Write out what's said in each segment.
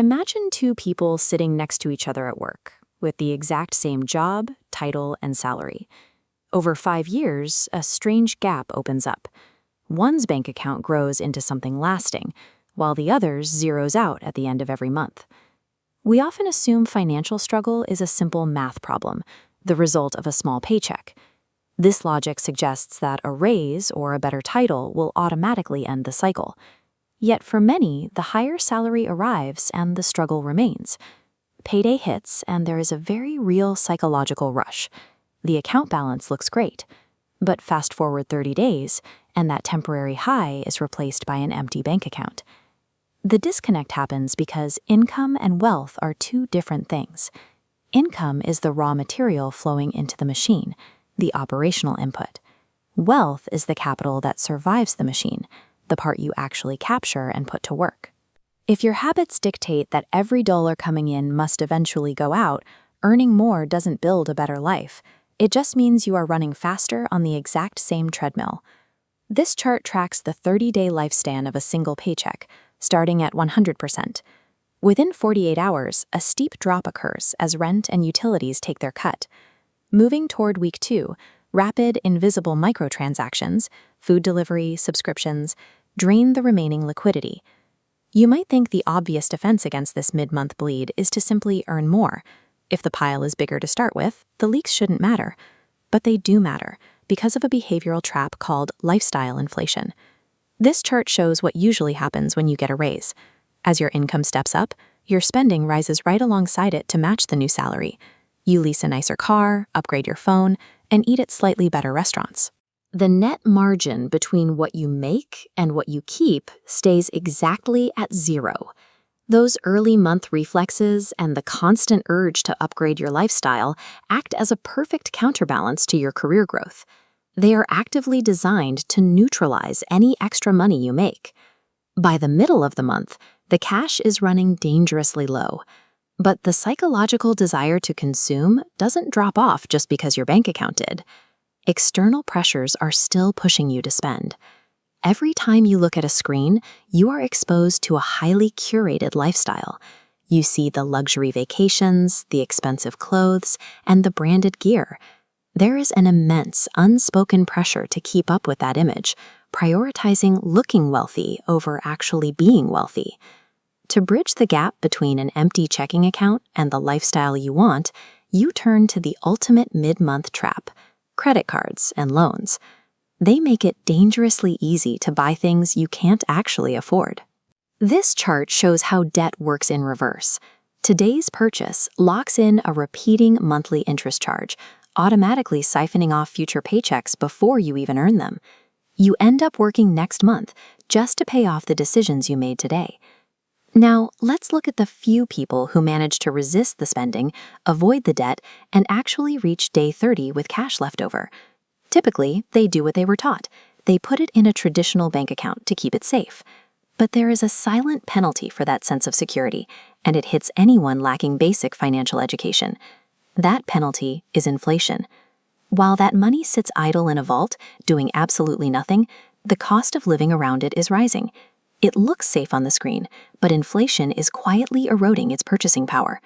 Imagine two people sitting next to each other at work, with the exact same job, title, and salary. Over 5 years, a strange gap opens up. One's bank account grows into something lasting, while the other's zeroes out at the end of every month. We often assume financial struggle is a simple math problem, the result of a small paycheck. This logic suggests that a raise or a better title will automatically end the cycle. Yet for many, the higher salary arrives and the struggle remains. Payday hits and there is a very real psychological rush. The account balance looks great, but fast forward 30 days, and that temporary high is replaced by an empty bank account. The disconnect happens because income and wealth are two different things. Income is the raw material flowing into the machine, the operational input. Wealth is the capital that survives the machine, the part you actually capture and put to work. If your habits dictate that every dollar coming in must eventually go out, earning more doesn't build a better life. It just means you are running faster on the exact same treadmill. This chart tracks the 30-day lifespan of a single paycheck, starting at 100%. Within 48 hours, a steep drop occurs as rent and utilities take their cut. Moving toward week 2, rapid, invisible microtransactions, food delivery, subscriptions, drain the remaining liquidity. You might think the obvious defense against this mid-month bleed is to simply earn more. If the pile is bigger to start with, the leaks shouldn't matter. But they do matter because of a behavioral trap called lifestyle inflation. This chart shows what usually happens when you get a raise. As your income steps up, your spending rises right alongside it to match the new salary. You lease a nicer car, upgrade your phone, and eat at slightly better restaurants. The net margin between what you make and what you keep stays exactly at 0. Those early month reflexes and the constant urge to upgrade your lifestyle act as a perfect counterbalance to your career growth. They are actively designed to neutralize any extra money you make. By the middle of the month, the cash is running dangerously low. But the psychological desire to consume doesn't drop off just because your bank account did. External pressures are still pushing you to spend. Every time you look at a screen, you are exposed to a highly curated lifestyle. You see the luxury vacations, the expensive clothes, and the branded gear. There is an immense, unspoken pressure to keep up with that image, prioritizing looking wealthy over actually being wealthy. To bridge the gap between an empty checking account and the lifestyle you want, you turn to the ultimate mid-month trap: credit cards and loans. They make it dangerously easy to buy things you can't actually afford. This chart shows how debt works in reverse. Today's purchase locks in a repeating monthly interest charge, automatically siphoning off future paychecks before you even earn them. You end up working next month just to pay off the decisions you made today. Now, let's look at the few people who manage to resist the spending, avoid the debt, and actually reach day 30 with cash left over. Typically, they do what they were taught. They put it in a traditional bank account to keep it safe. But there is a silent penalty for that sense of security, and it hits anyone lacking basic financial education. That penalty is inflation. While that money sits idle in a vault, doing absolutely nothing, the cost of living around it is rising. It looks safe on the screen, but inflation is quietly eroding its purchasing power.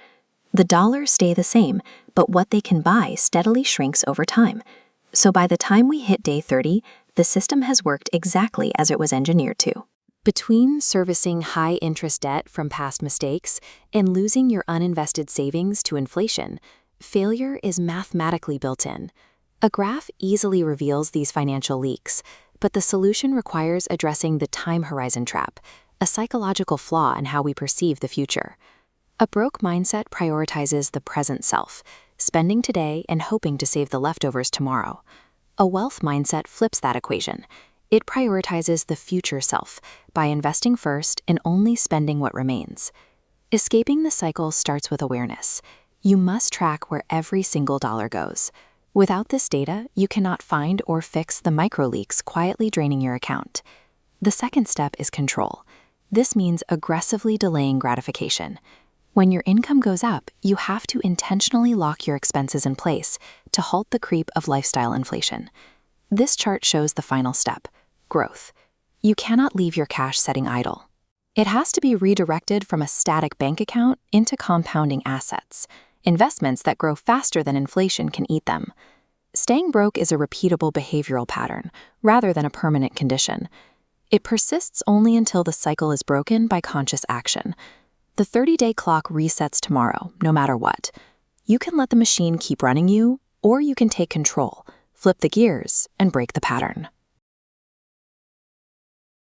The dollars stay the same, but what they can buy steadily shrinks over time. So by the time we hit day 30, the system has worked exactly as it was engineered to. Between servicing high-interest debt from past mistakes and losing your uninvested savings to inflation, failure is mathematically built in. A graph easily reveals these financial leaks, but the solution requires addressing the time horizon trap, a psychological flaw in how we perceive the future. A broke mindset prioritizes the present self, spending today and hoping to save the leftovers tomorrow. A wealth mindset flips that equation. It prioritizes the future self by investing first and only spending what remains. Escaping the cycle starts with awareness. You must track where every single dollar goes. Without this data, you cannot find or fix the microleaks quietly draining your account. The second step is control. This means aggressively delaying gratification. When your income goes up, you have to intentionally lock your expenses in place to halt the creep of lifestyle inflation. This chart shows the final step: growth. You cannot leave your cash setting idle. It has to be redirected from a static bank account into compounding assets, investments that grow faster than inflation can eat them. Staying broke is a repeatable behavioral pattern, rather than a permanent condition. It persists only until the cycle is broken by conscious action. The 30-day clock resets tomorrow, no matter what. You can let the machine keep running you, or you can take control, flip the gears, and break the pattern.